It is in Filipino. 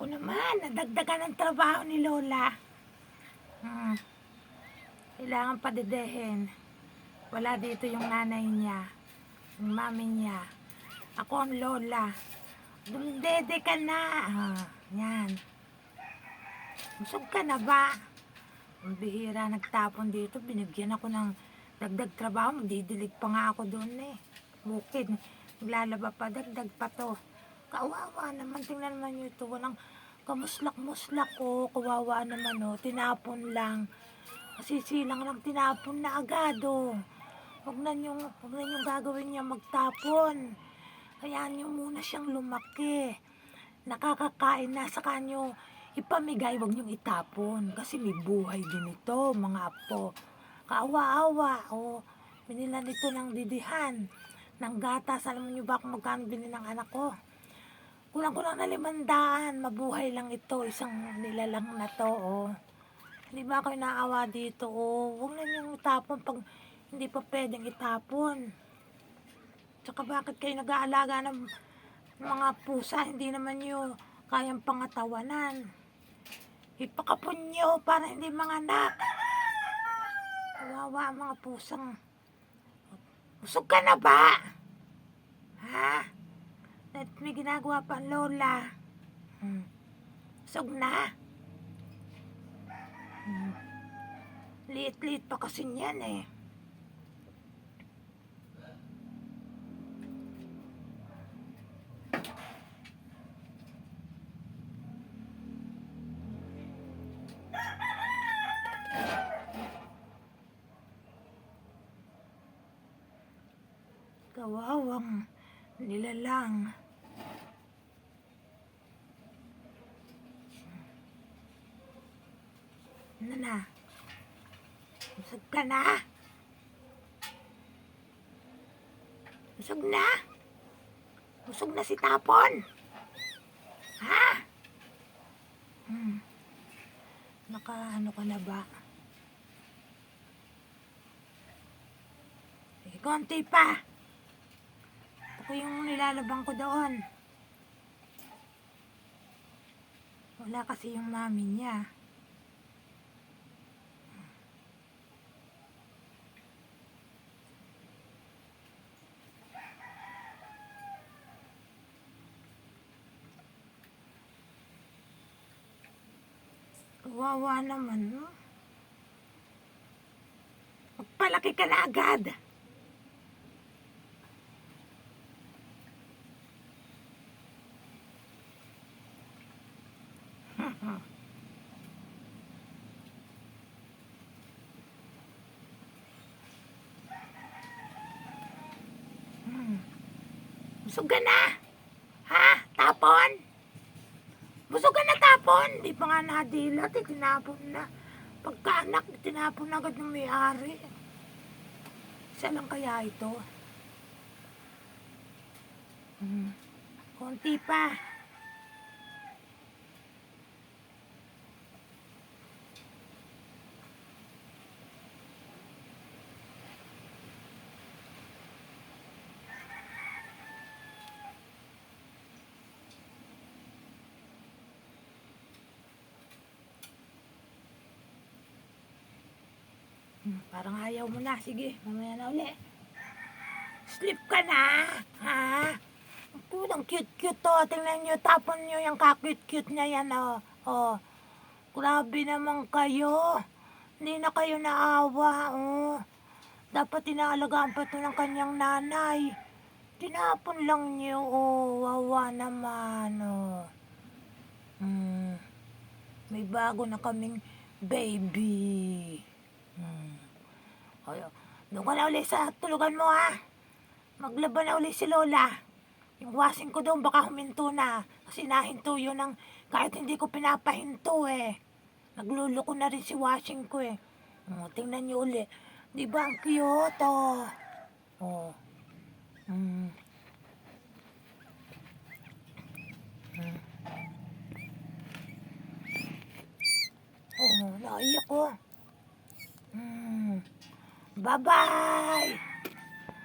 naman, nadagdagan ng trabaho ni Lola. Kailangan padedehin. Wala dito yung nanay niya, yung mami niya. Ako ang Lola. Dede ka na. Yan. Busog ka na ba? Ang bihira nagtapon dito. Binigyan ako ng dagdag trabaho. Magdidilig pa nga ako doon eh. Bukid. Naglalaba pa. Dagdag pa to. Kawawa naman. Tingnan naman nyo ito. Walang kamuslak-muslak ko. Kawawa naman oh. Tinapon lang. Masisilang lang tinapon na agad oh. Huwag na nyong gagawin niya magtapon. Hayaan nyo muna siyang lumaki. Nakakakain na sa kanyo. Ipamigay, huwag nyong itapon. Kasi may buhay din ito, mga apo. Kaawa-awa. O, binila nito ng didihan. Ng gatas. Alam niyo ba kung magkano binili ng anak ko? Kulang-kulang na 500. Mabuhay lang ito. Isang nilalang na to. O. Hindi ba kayo naawa dito? O, huwag na nyong itapon pag hindi pa pwedeng itapon. Tsaka bakit kayo nag-aalaga ng mga pusa? Hindi naman nyo kayang pangatawanan. Ipakapon nyo para hindi mga anak. Kawawa ang mga pusang. Busog ka na ba? Ha? At may ginagawa pa ang Lola. Busog na? Liit-liit pa kasi niyan eh. Kawawang nilalang. Ano na? Busog ka na? Busog na? Busog na si Tapon? Ha? Ano ka na ba? Konti pa. Ako yung nilalabang ko doon. Wala kasi yung mami niya. Kawawa naman, no? Magpalaki ka na agad. Busog ka na? Ha? Tapon? Busog ka na, Tapon? Di pa nga nadilat, tinapon na. Pagkaanak, tinapon agad ng may-ari. Isa lang kaya ito? Konti pa. Parang ayaw mo na. Sige, mamaya na uli. Sleep ka na. Ha? Ang cute-cute to. Tingnan nyo, tapon nyo yung ka-cute-cute na yan. Oh. Grabe naman kayo. Hindi na kayo naawa. Dapat inaalagaan pa ito ng kanyang nanay. Tinapon lang nyo. Wawa naman. May bago na kaming baby. Doon ka na ulit sa tulugan mo ha. Maglaban na ulit si Lola. Yung washing ko doon baka huminto na. Kasi nahinto yun ng kahit hindi ko pinapahinto eh. Nagluluko na rin si washing ko eh. Tingnan nyo ulit. Di ba ang cute naiyak ko. Bye-bye!